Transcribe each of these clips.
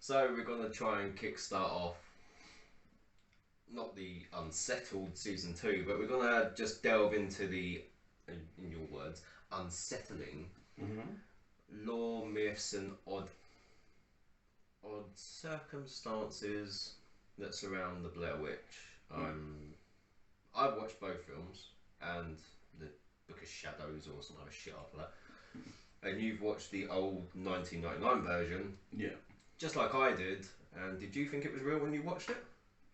So we're going to try and kickstart off, not the Unsettled Season 2, but we're going to just delve into the, in your words, unsettling lore, myths and odd circumstances that surround the Blair Witch. I've watched both films and the Book of Shadows or some other shit after that. And you've watched the old 1999 version. Yeah. Just like I did. And did you think it was real when you watched it?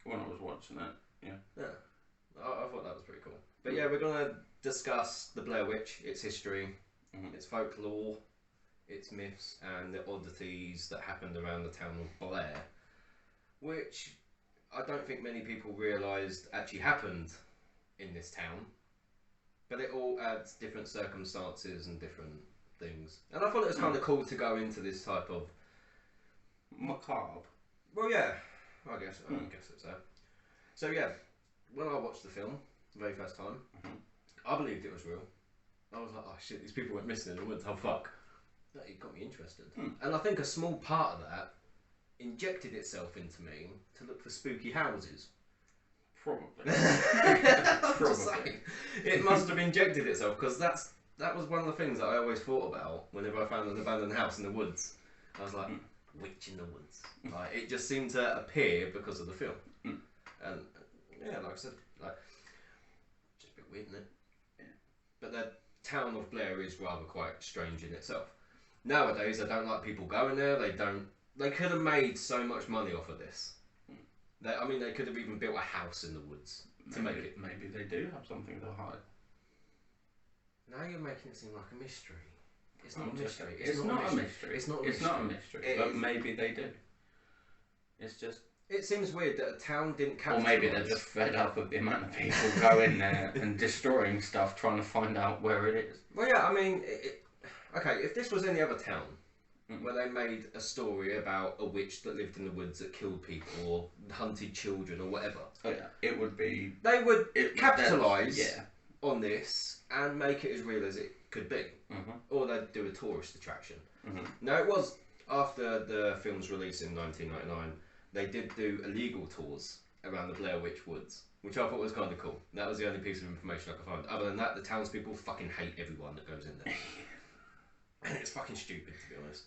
When I was watching it, yeah. Yeah. I thought that was pretty cool. But yeah, we're going to discuss the Blair Witch, its history, its folklore, its myths, and the oddities that happened around the town of Blair, which I don't think many people realised actually happened in this town. But it all adds different circumstances and different things. And I thought it was kind of cool to go into this type of... macabre. Well, yeah, I guess it's so. So yeah, when I watched the film, the very first time, I believed it was real. I was like, oh shit, these people went missing and I went, oh fuck. It got me interested. And I think a small part of that injected itself into me to look for spooky houses. Probably. Probably. It must have injected itself, because that was one of the things that I always thought about whenever I found an abandoned house in the woods. I was like, witch in the woods. Like, it just seemed to appear because of the film. And yeah, like I said, like, just a bit weird, isn't it? Yeah. But the town of Blair is rather quite strange in itself. Nowadays, I don't like people going there. They could have made so much money off of this. They could have even built a house in the woods to make it. Maybe they do have something to hide. Now you're making it seem like a mystery. It's not a mystery. It's not a mystery. It's not a mystery. It's not a mystery. But maybe they do. It's just... It seems weird that a town didn't capitalise. Or maybe they're just fed up with the amount of people going there and destroying stuff, trying to find out where it is. Well, yeah, I mean... okay, if this was any other town, where they made a story about a witch that lived in the woods that killed people or hunted children or whatever. Oh yeah, it would be... They would capitalise on this and make it as real as it could be. Or they'd do a tourist attraction. Now it was, after the film's release in 1999, they did do illegal tours around the Blair Witch Woods, which I thought was kind of cool. That was the only piece of information I could find. Other than that, the townspeople fucking hate everyone that goes in there. And it's fucking stupid, to be honest.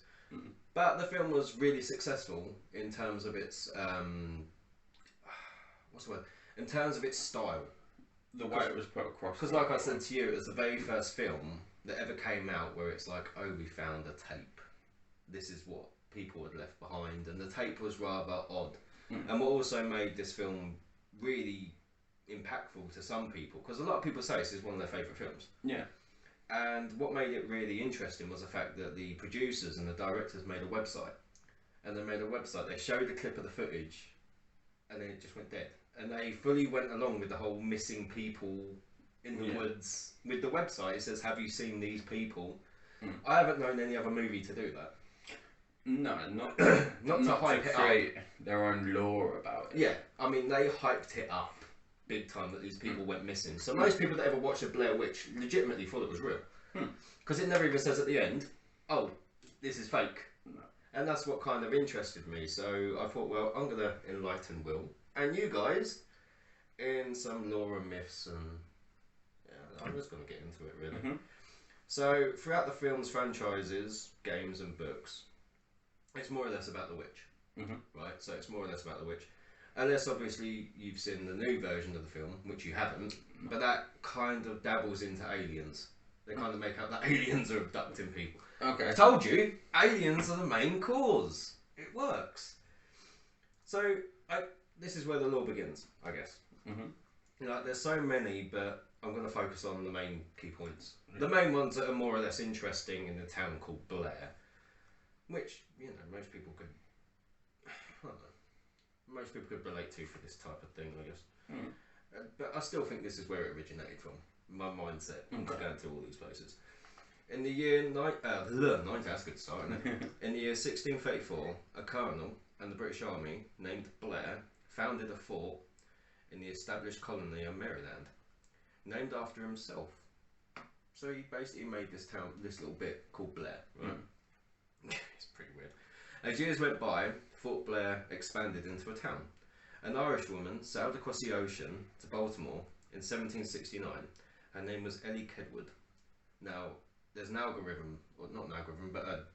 But the film was really successful in terms of its what's the word? In terms of its style, the way it was put across. Because, like I said to you, it was the very first film that ever came out where it's like, oh, we found a tape. This is what people had left behind, and the tape was rather odd. And what also made this film really impactful to some people, because a lot of people say this is one of their favourite films. Yeah. And what made it really interesting was the fact that the producers and the directors made a website. And they made a website, they showed a clip of the footage, and then it just went dead. And they fully went along with the whole missing people in the woods. With the website, it says, have you seen these people? I haven't known any other movie to do that. No, not not to hype it create their own lore about it. Yeah, I mean, they hyped it up big time that these people went missing. So most people that ever watched the Blair Witch legitimately thought it was real. Because it never even says at the end, oh, this is fake. No. And that's what kind of interested me. So I thought, well, I'm going to enlighten Will and you guys in some lore and myths, and yeah, I'm just going to get into it really. So throughout the film's franchises, games and books, it's more or less about the witch. Right? So it's more or less about the witch. Unless obviously you've seen the new version of the film, which you haven't, but that kind of dabbles into aliens. They kind of make out that aliens are abducting people. Okay. I told you, aliens are the main cause. It works. So this is where the lore begins, I guess. Like, there's so many, but I'm going to focus on the main key points. The main ones that are more or less interesting in the town called Blair, which, you know, most people could... I don't know. Most people could relate to for this type of thing, I guess. But I still think this is where it originated from. My mindset going to all these places. In the year that's a good start, isn't it? In the year 1634, a colonel and the British Army named Blair founded a fort in the established colony of Maryland, named after himself. So he basically made this town, this little bit called Blair, right? It's pretty weird. As years went by, Fort Blair expanded into a town. An Irish woman sailed across the ocean to Baltimore in 1769. Her name was Ellie Kedwood. Now, there's an algorithm, or not an algorithm, but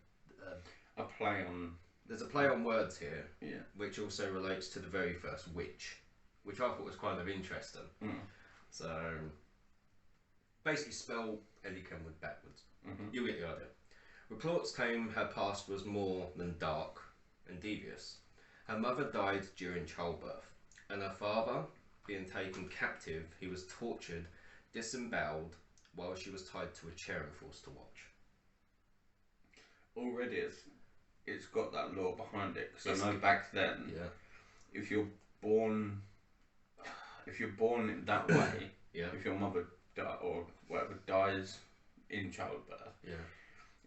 a play on. There's a play on words here, Yeah. which also relates to the very first witch, which I thought was kind of interesting. So, basically spell Ellie Kenwood backwards. You'll get the idea. Reports claim her past was more than dark and devious. Her mother died during childbirth, and her father, being taken captive, he was tortured, disemboweled, while she was tied to a chair and forced to watch. Already it's got that law behind it, because I know back then, if you're born that way, if your mother or whatever dies in childbirth,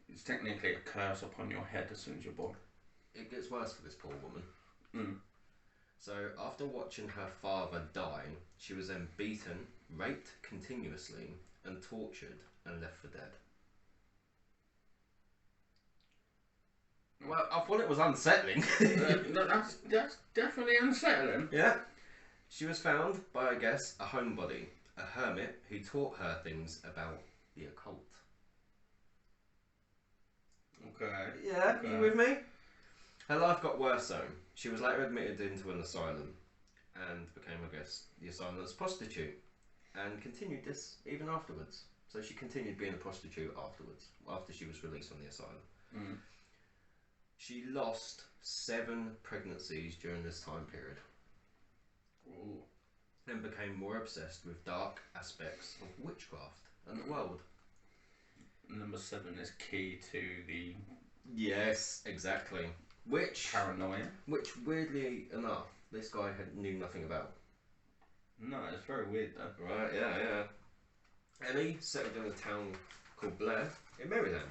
it's technically a curse upon your head as soon as you're born. It gets worse for this poor woman. So after watching her father die, she was then beaten, raped continuously, and tortured and left for dead. Well, I thought it was unsettling. That's definitely unsettling. Yeah. She was found by, I guess, a homebody, a hermit who taught her things about the occult. Okay. Yeah, you with me? Her life got worse though. She was later admitted into an asylum and became, I guess, the asylum's prostitute, and continued this even afterwards. So she continued being a prostitute afterwards, after she was released from the asylum. She lost 7 pregnancies during this time period. And became more obsessed with dark aspects of witchcraft and the world. Number 7 is key to the... Yes, exactly. Which... Paranoia. Which, weirdly enough, this guy knew nothing about. No, it's very weird though. Right, yeah. Ellie settled in a town called Blair in Maryland.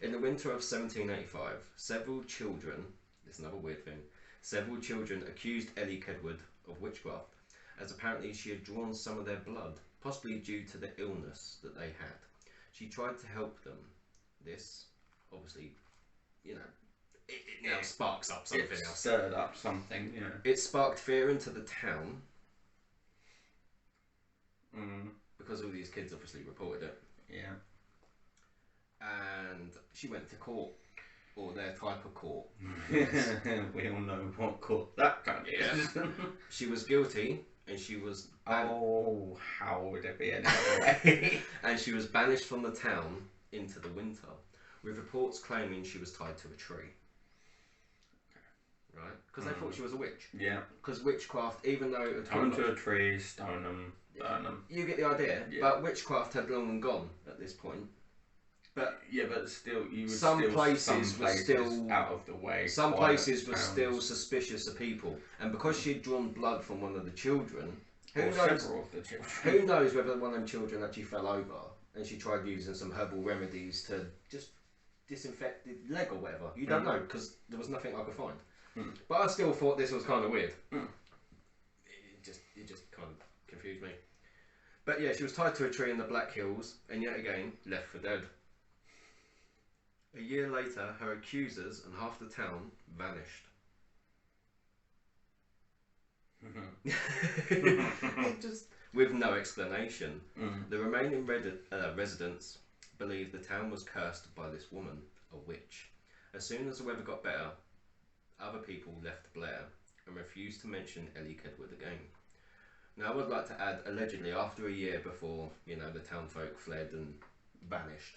In the winter of 1785, several children, this is another weird thing, several children accused Ellie Kedwood of witchcraft, as apparently she had drawn some of their blood, possibly due to the illness that they had. She tried to help them. This, obviously, you know, it now sparks up something else. Stirred up something, yeah. It sparked fear into the town. Because all these kids obviously reported it. Yeah. And she went to court, or their type of court. We all know what court that kind of is. She was guilty, and she was... how would it be any other way? And she was banished from the town into the winter, with reports claiming she was tied to a tree. Right? Because they thought she was a witch. Yeah. Because witchcraft, even though... Tied to a tree, stone them, burn them. You get the idea. Yeah. But witchcraft had long and gone at this point. But still, you would some places were still out of the way. Some places were still suspicious of people, and because she'd drawn blood from one of the children, several of the children, who knows whether one of them children actually fell over and she tried using some herbal remedies to just disinfect the leg or whatever. You don't know, because there was nothing I could find. But I still thought this was kind of weird. It just kind of confused me. But yeah, she was tied to a tree in the Black Hills, and yet again left for dead. A year later, her accusers and half the town vanished. Just with no explanation. The remaining residents believed the town was cursed by this woman, a witch. As soon as the weather got better, other people left Blair and refused to mention Ellie Kedwood again. Now I would like to add, allegedly after a year before, you know, the town folk fled and vanished,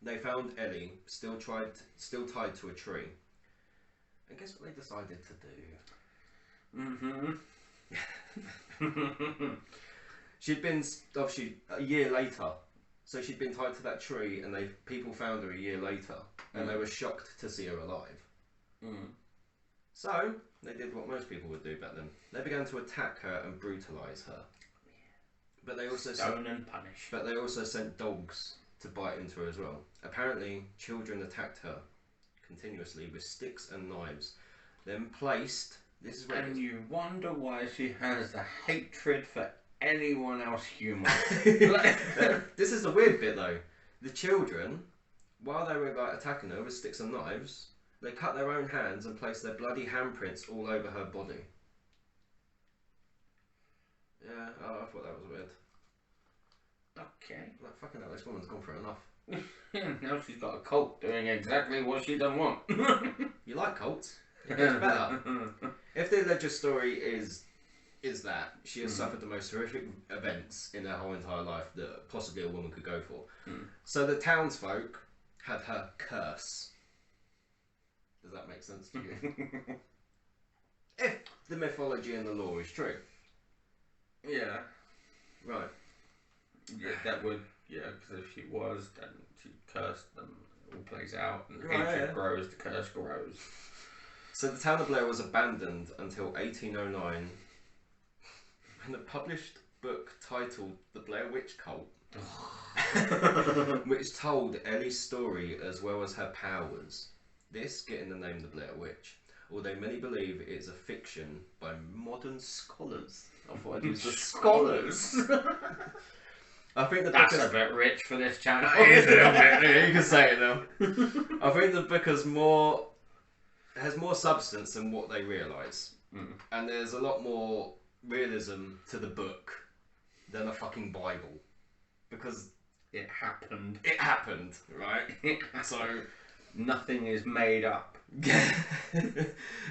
they found Ellie still tied to a tree. And guess what they decided to do? She'd been, obviously, a year later. So she'd been tied to that tree, and people found her a year later, and they were shocked to see her alive. So they did what most people would do back then. They began to attack her and brutalise her. But they also stone and punish. But they also sent dogs to bite into her as well. Apparently, children attacked her continuously with sticks and knives. Then placed. This is where. And you wonder why she has a hatred for anyone else human. This is the weird bit though. The children while they were like attacking her with sticks and knives, they cut their own hands and placed their bloody handprints all over her body. Yeah, I thought that was weird. Okay. Like, fucking hell, this woman's gone through enough. Now she's got a cult doing exactly what she doesn't want. You like cults? It gets better. If the alleged story is that she has suffered the most horrific events in her whole entire life that possibly a woman could go for. So the townsfolk had her curse. Does that make sense to you? If the mythology and the law is true. Yeah. Right. Yeah, that would, because if she was, then she cursed them. It all plays out, and Right, hatred grows, the curse grows. So the town of Blair was abandoned until 1809 when the published book titled The Blair Witch Cult, which told Ellie's story as well as her powers. This getting the name The Blair Witch, although many believe it is a fiction by modern scholars. I thought I'd use the scholars. I think That's a bit rich for this channel. It is a little bit. Yeah, you can say it now. I think the book has more substance than what they realise, and there's a lot more realism to the book than a fucking Bible, because it happened. It happened, right? So nothing is made up.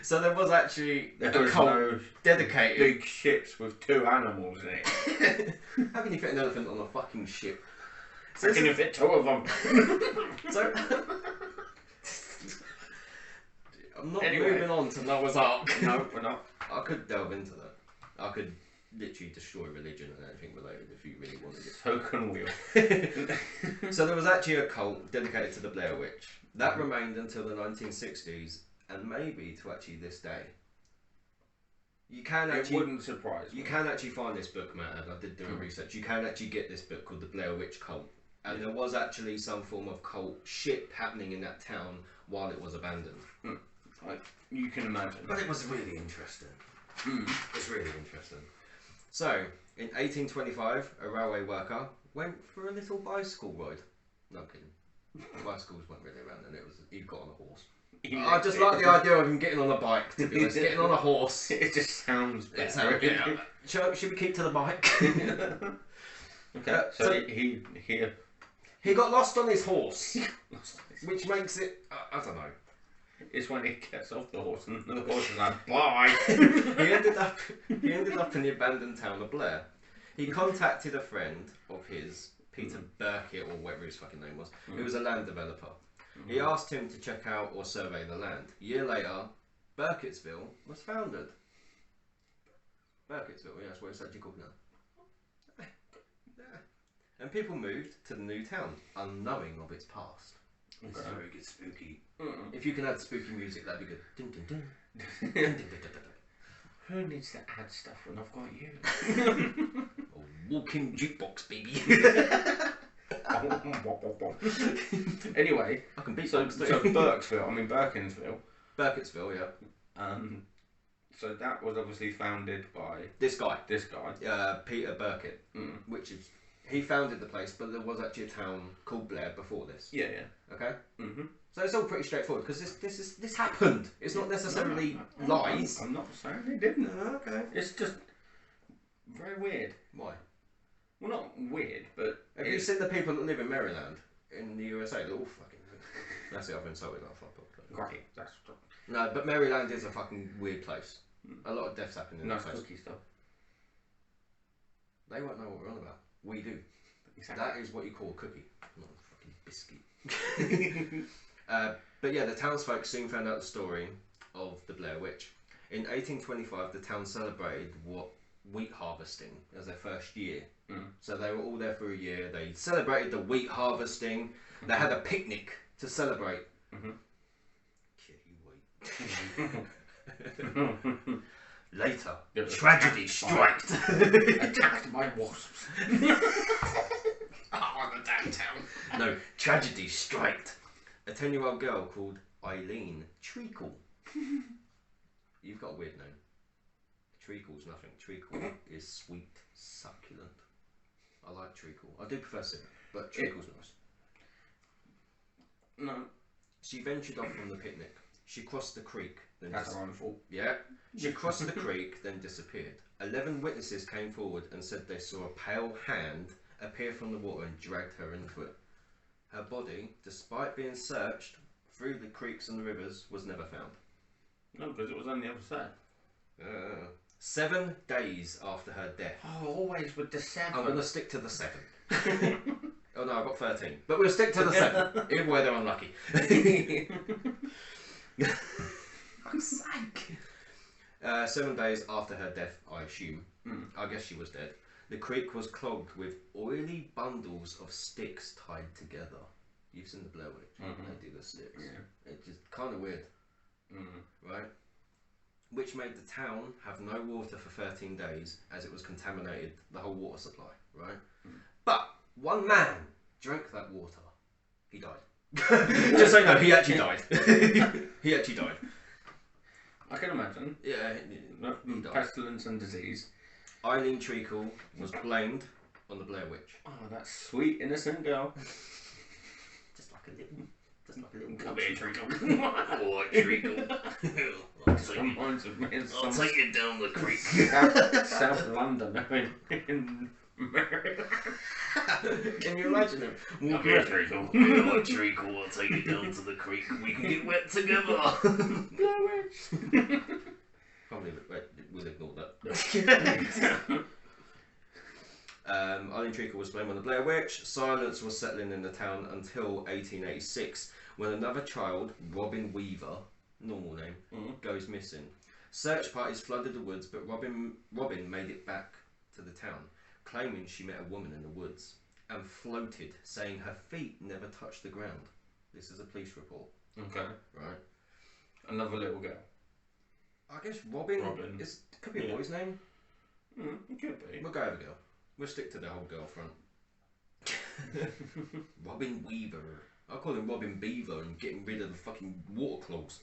So there was actually a cult no dedicated big ships with 2 animals in it. How can you fit an elephant on a fucking ship? So how can you fit 2 of them? So I'm not Anyway. moving on to Noah's Ark. No, we're not. I could delve into that. I could literally destroy religion and anything related if you really wanted it. So can we. So there was actually a cult dedicated to the Blair Witch. That remained until the 1960s, and maybe to actually this day. You can actually. It wouldn't surprise me. You can actually find this book, Matt, and I did do a research. You can actually get this book called The Blair Witch Cult. And there was actually some form of cult shit happening in that town while it was abandoned. You can imagine. But it was really interesting. It's really interesting. So, in 1825, a railway worker went for a little bicycle ride. No, I'm kidding. Bicycles weren't really around then, he got on a horse. I just like the idea of him getting on a bike, to be honest. Getting on a horse. It just sounds better. Should we keep to the bike? Okay, so he got lost on his horse, which makes it, I don't know. It's when he gets off the horse and the horse is like, bye! he ended up in the abandoned town of Blair. He contacted a friend of his, Peter Burkitt, or whatever his fucking name was, who was a land developer. He asked him to check out or survey the land. A year later, Burkittsville was founded. Burkittsville, yeah, that's what it's actually called now. And people moved to the new town, unknowing of its past. It's very good spooky. If you can add spooky music, that'd be good. Dun, dun, dun. Dun, dun, dun, dun, dun. Who needs to add stuff when I've got you? A walking jukebox, baby. Anyway, I can beat so Birkinsville. Burkittsville, yeah. So that was obviously founded by This guy, Peter Burkitt, which is he founded the place, but there was actually a town called Blair before this. Yeah. Okay. So it's all pretty straightforward because this happened. It's not necessarily lies. I'm not saying they didn't. Okay. It's just very weird. Why? Well, not weird, but have you seen the people that live in Maryland in the USA? They're all fucking. That's it. I've insulted that fuck up. Great. That's no, but Maryland is a fucking weird place. A lot of deaths happen in that place. Cookie stuff. They won't know what we're on about. We do. Exactly. That is what you call a cookie, not a fucking biscuit. But yeah, the townsfolk soon found out the story of the Blair Witch. In 1825, the town celebrated wheat harvesting as their first year. So they were all there for a year. They celebrated the wheat harvesting. They had a picnic to celebrate. Later, tragedy striked. Attacked by wasps. Oh, the damn town. No, tragedy striked. A 10-year-old girl called Eileen Treacle. You've got a weird name. Treacle's nothing. Treacle is sweet, succulent. I like treacle. I do prefer syrup, but treacle's nice. No. She ventured off from the picnic. She crossed the creek. Then That's her own fault. Yeah. She crossed the creek, then disappeared. 11 witnesses came forward and said they saw a pale hand appear from the water and dragged her into it. Her body, despite being searched through the creeks and the rivers, was never found. No, because it was on the other side. 7 days after her death. Oh, always with the 7. I'm going to stick to the 7. Oh no, I've got 13. But we'll stick to the 7. Either way, they're unlucky. Fuck's sake. 7 days after her death, I assume. I guess she was dead. The creek was clogged with oily bundles of sticks tied together. You've seen the Blair Witch. They do the sticks. Yeah. It's just kind of weird. Right? Which made the town have no water for 13 days as it was contaminated, the whole water supply. Right? But one man drank that water. He died. Just so you know, he actually died. He actually died. I can imagine. Yeah, he died. Pestilence and disease. Eileen Treacle was blamed on the Blair Witch. Oh, that sweet innocent girl. Just like a little. Come here, Treacle. Oh, Treacle. I'll take you down the creek. South London. In America. Can you imagine him? Come here, Treacle. Oh, Treacle, I'll take you down to the creek and we can get wet together. Blair Witch. Probably, we'll ignore that. Eileen Treacle was blamed on the Blair Witch. Silence was settling in the town until 1886, when another child, Robin Weaver, normal name, goes missing. Search parties flooded the woods, but Robin made it back to the town, claiming she met a woman in the woods and floated, saying her feet never touched the ground. This is a police report. Okay. Right. Another little girl. I guess Robin. Could be a boy's name. It could be. We'll go with a girl. We'll stick to the whole girl front. Robin Weaver. I'll call him Robin Beaver and getting rid of the fucking water clogs.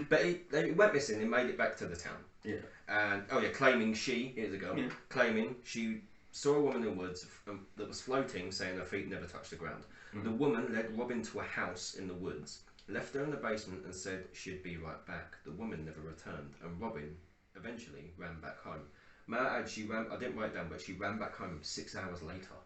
But he went missing and made it back to the town. Yeah. And, claiming here's a girl, claiming she saw a woman in the woods that was floating, saying her feet never touched the ground. The woman led Robin to a house in the woods, left her in the basement and said she'd be right back. The woman never returned, and Robin eventually ran back home. May I add, I didn't write it down, but she ran back home 6 hours later.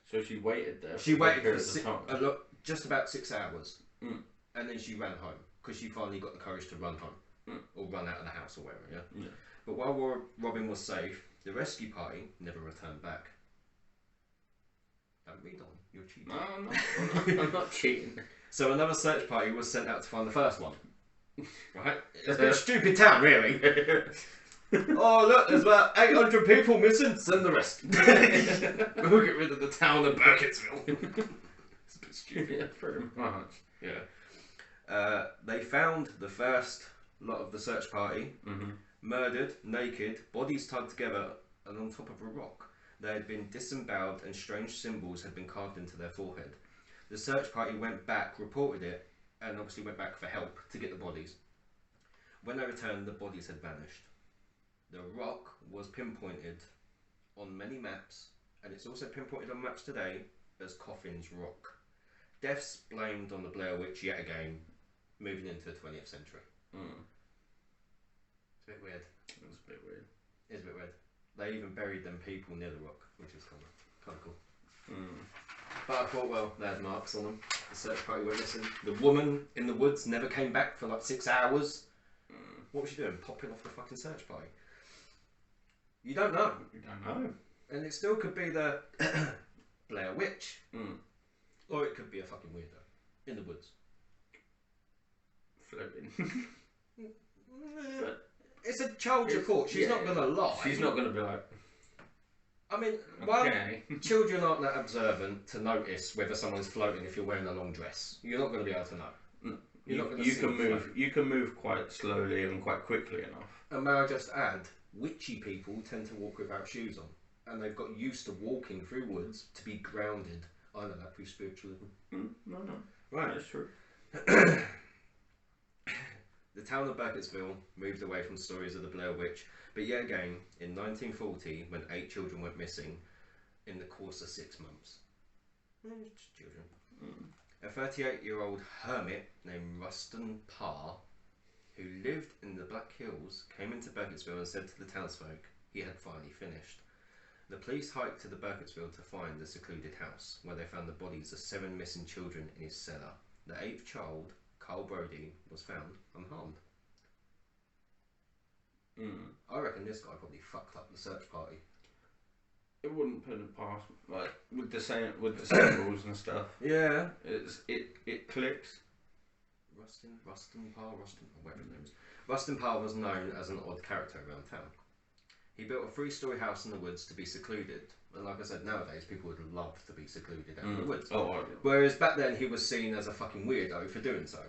So she waited there. She waited for just about 6 hours, and then she ran home because she finally got the courage to run home or run out of the house or whatever. Yeah. But while Robin was safe, the rescue party never returned back. Don't read on. You're cheating. No, I'm not cheating. So another search party was sent out to find the first one. Right? It's a bit of a stupid town, really. Oh look, there's about 800 people missing. Send the rest. We'll get rid of the town of Burkittsville. It's a bit stupid. Yeah, pretty much. Yeah. They found the first lot of the search party murdered, naked, bodies tied together, and on top of a rock. They had been disemboweled, and strange symbols had been carved into their forehead. The search party went back, reported it, and obviously went back for help to get the bodies. When they returned, the bodies had vanished. The rock was pinpointed on many maps, and it's also pinpointed on maps today as Coffin's Rock. Deaths blamed on the Blair Witch yet again, moving into the 20th century. It's a bit weird. It's a bit weird. It's a bit weird. They even buried them people near the rock, which is kind of cool. But I thought, well, they had marks on them. The search party went missing. The woman in the woods never came back for like 6 hours. What was she doing? Popping off the fucking search party? You don't know. You don't know. And it still could be the Blair Witch. Or it could be a fucking weirdo in the woods. Floating. It's a child's report. She's not going to lie. She's not going to be like... I mean, children aren't that observant to notice whether someone's floating if you're wearing a long dress. You're not going to be able to know. You can move quite slowly and quite quickly enough. And may I just add, witchy people tend to walk without shoes on, and they've got used to walking through woods to be grounded. I know that through spiritualism. No. Right, that's true. The town of Burkittsville moved away from stories of the Blair Witch, but yet again, in 1940, when 8 children went missing in the course of 6 months. Just children. A 38-year-old hermit named Rustin Parr, who lived in the Black Hills, came into Burkittsville and said to the townsfolk he had finally finished. The police hiked to the Burkittsville to find the secluded house, where they found the bodies of 7 missing children in his cellar. The 8th child, Carl Brody, was found unharmed. I reckon this guy probably fucked up the search party. It wouldn't put it past, like with the symbols and stuff. Yeah, it clicks. Rustin Parr, whatever his name is. Rustin Parr was known as an odd character around town. He built a 3-story house in the woods to be secluded. And like I said, nowadays people would love to be secluded out in the woods. Oh, whereas back then he was seen as a fucking weirdo for doing so.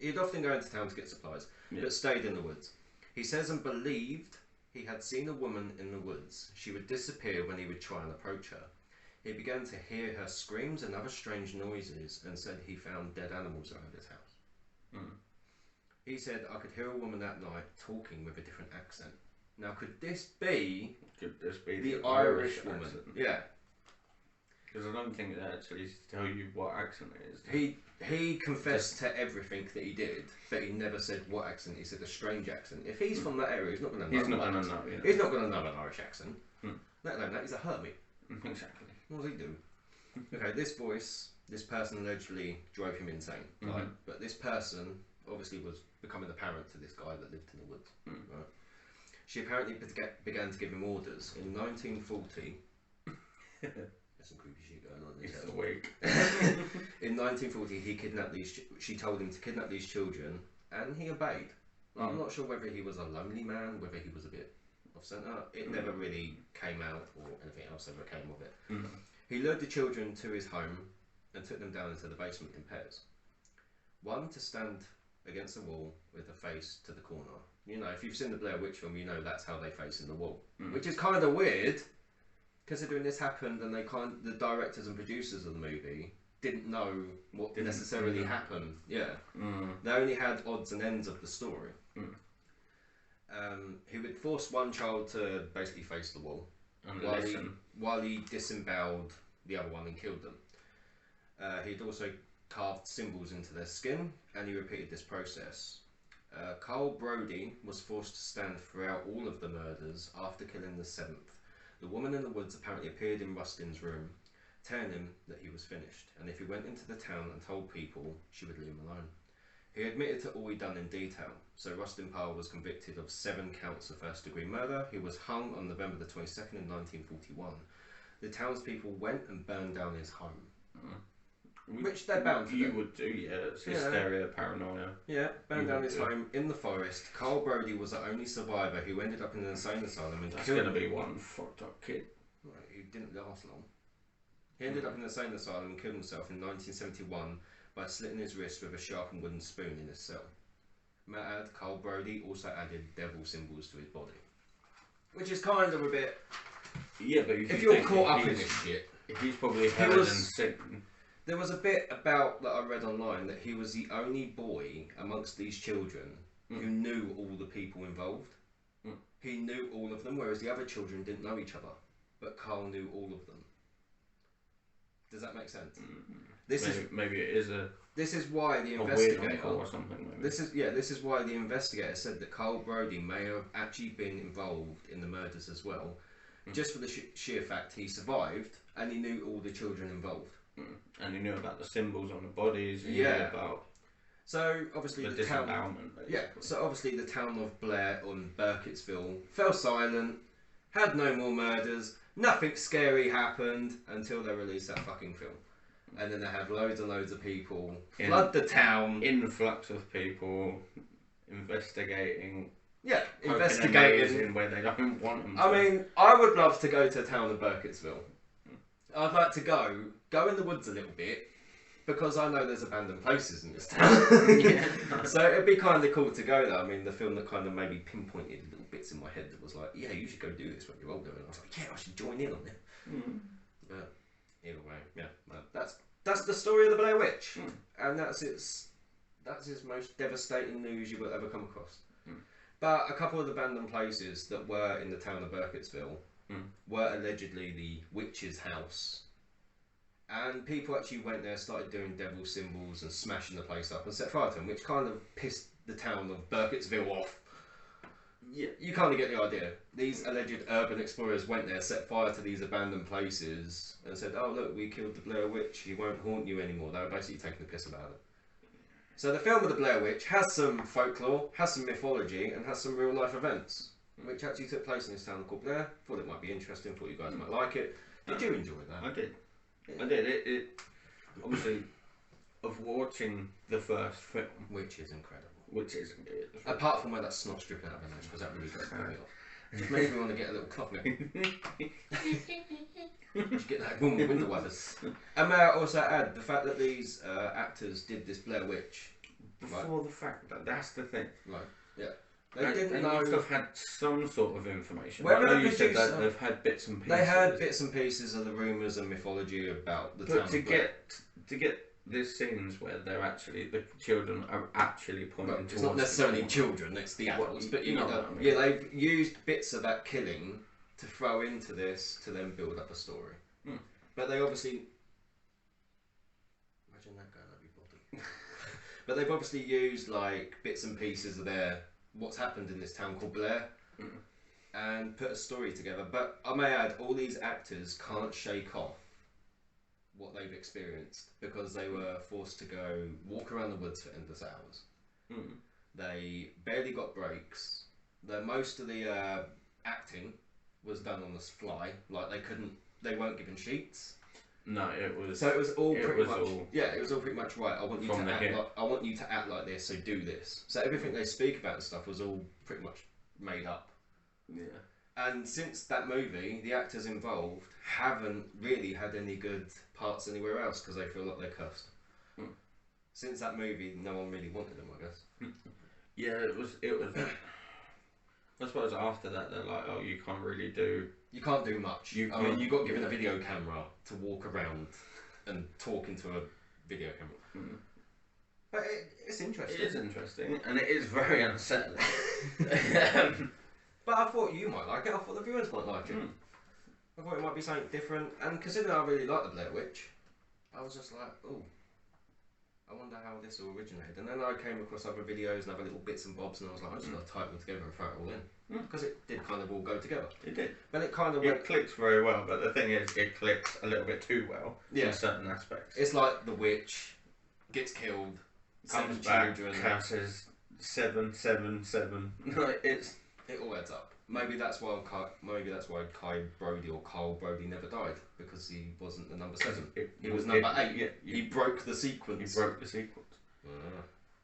He'd often go into town to get supplies, but stayed in the woods. He says and believed he had seen a woman in the woods. She would disappear when he would try and approach her. He began to hear her screams and other strange noises and said he found dead animals around his house. He said, I could hear a woman that night talking with a different accent. Now, could this be the Irish woman? Accent? Yeah. Because I don't think it actually tell you what accent it is. He confessed to everything that he did, but he never said what accent. He said a strange accent. If he's from that area, he's not going to know. He's not going to know. Yeah. He's not going to know an Irish accent. Let alone that he's a hermit. Exactly. What does he do? Okay, this person allegedly drove him insane. Right? But this person obviously was becoming apparent to this guy that lived in the woods. Right? She apparently began to give him orders in 1940. There's some creepy shit going on. It's a week. In 1940, he kidnapped these. She told him to kidnap these children, and he obeyed. I'm not sure whether he was a lonely man, whether he was a bit off centre. It never really came out, or anything else ever came of it. He lured the children to his home and took them down into the basement in pairs. One to stand against the wall with the face to the corner. You know, if you've seen the Blair Witch film, you know that's how they face in the wall, which is kind of weird, considering this happened and the directors and producers of the movie didn't know what necessarily happened. Yeah, they only had odds and ends of the story. He would force one child to basically face the wall while he disemboweled the other one and killed them. He'd also carved symbols into their skin, and he repeated this process. Carl Brody was forced to stand throughout all of the murders after killing the 7th. The woman in the woods apparently appeared in Rustin's room, telling him that he was finished, and if he went into the town and told people, she would leave him alone. He admitted to all he'd done in detail, so Rustin Parr was convicted of 7 counts of first-degree murder. He was hung on November the 22nd in 1941. The townspeople went and burned down his home. Which they're bound to do. You would do, yeah. It's hysteria, paranoia. Yeah, burned down his home in the forest. Carl Brody was the only survivor who ended up in an insane asylum and That's going to be one fucked up kid. Right, he didn't last long. He ended up in an insane asylum and killed himself in 1971 by slitting his wrist with a sharpened wooden spoon in his cell. Might add, Carl Brody also added devil symbols to his body. Which is kind of a bit... Yeah, but if you're caught up in this shit... He's probably heard and seen. There was a bit about that I read online that he was the only boy amongst these children who knew all the people involved. He knew all of them, whereas the other children didn't know each other. But Carl knew all of them. Does that make sense? Maybe it is a. This is why the investigator. Or something. Maybe. This is why the investigator said that Carl Brody may have actually been involved in the murders as well, just for the sheer fact he survived and he knew all the children involved. And he knew about the symbols on the bodies. He knew about. So obviously the town. Yeah. So obviously the town of Blair on Burkittsville fell silent, had no more murders, nothing scary happened until they released that fucking film, and then they had loads and loads of people flood the town. Influx of people investigating. Yeah, investigating in where they don't want them. I mean, I would love to go to the town of Burkittsville. I'd like to go in the woods a little bit, because I know there's abandoned places in this town. So it'd be kind of cool to go there. I mean, the film that kind of maybe pinpointed little bits in my head that was like, yeah, you should go do this when you're older. And I was like, yeah, I should join in on it. But either way, yeah, that's the story of the Blair Witch, and that's its most devastating news you will ever come across. But a couple of the abandoned places that were in the town of Burkittsville were allegedly the witch's house And people actually went there, started doing devil symbols and smashing the place up and set fire to them, which kind of pissed the town of Burkittsville off. Yeah, you kind of get the idea. These alleged urban explorers went there, set fire to these abandoned places, and said, "Oh look, we killed the Blair Witch. He won't haunt you anymore." They were basically taking the piss about it. So the film of the Blair Witch has some folklore, has some mythology, and has some real life events, which actually took place in this town called Blair. Thought it might be interesting. Thought you guys might like it. Did you enjoy that? I did. Yeah. I did. It obviously of watching the first film, which is incredible. Apart from where that snot's dripping out of her nose, because that really does me off. It makes me want to get a little cough now. Just get that window wipers. And may I also add the fact that these actors did this Blair Witch before the fact that's the thing. Right. Yeah. They must have had some sort of information. Whether I know you said that they've had bits and pieces. They had bits and pieces of the rumours and mythology about the town. But to get these scenes where the children are actually pointing towards. It's not necessarily children; it's the adults. But you know what I mean. Yeah, they've used bits of that killing to throw into this to then build up a story. But they obviously imagine that going up your body. But they've obviously used like bits and pieces of what's happened in this town called Blair, and put a story together. But I may add, all these actors can't shake off what they've experienced because they were forced to go walk around the woods for endless hours. They barely got breaks. Most of the acting was done on the fly. Like they weren't given sheets. No, it was. So it was all pretty much. Yeah, it was all pretty much right. I want you to act like this. So do this. So everything they speak about and stuff was all pretty much made up. Yeah. And since that movie, the actors involved haven't really had any good parts anywhere else because they feel like they're cursed. Since that movie, no one really wanted them, I guess. Yeah, it was. I suppose after that, they're like, "Oh, you can't really do. You can't do much. You got given a video camera to walk around and talk into a video camera." But it's interesting. It is interesting, and it is very unsettling. But I thought you might like it. I thought the viewers might like it. I thought it might be something different. And considering I really like the Blair Witch, I was just like, oh, I wonder how this all originated. And then I came across other videos and other little bits and bobs, and I was like, I'm just going to type them together and throw it all in. Because it did kind of all go together. It did. But it kind of clicks very well, but the thing is, it clicks a little bit too well in certain aspects. It's like the witch gets killed, comes back, counts 777. It all adds up. Maybe that's why Kai Brody or Carl Brody never died, because he wasn't the number 7. He was number 8. Yeah, he broke the sequence. He broke the sequence.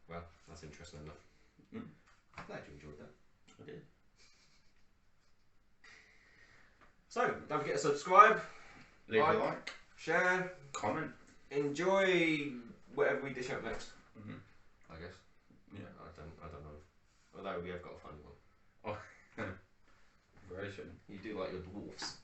Well, that's interesting enough. I'm glad you enjoyed that. I did. So, don't forget to subscribe, leave a like, share, comment, enjoy whatever we dish out next. I guess. Yeah. I don't know. Although we have got a funny one. Oh, very soon. You do like your dwarfs.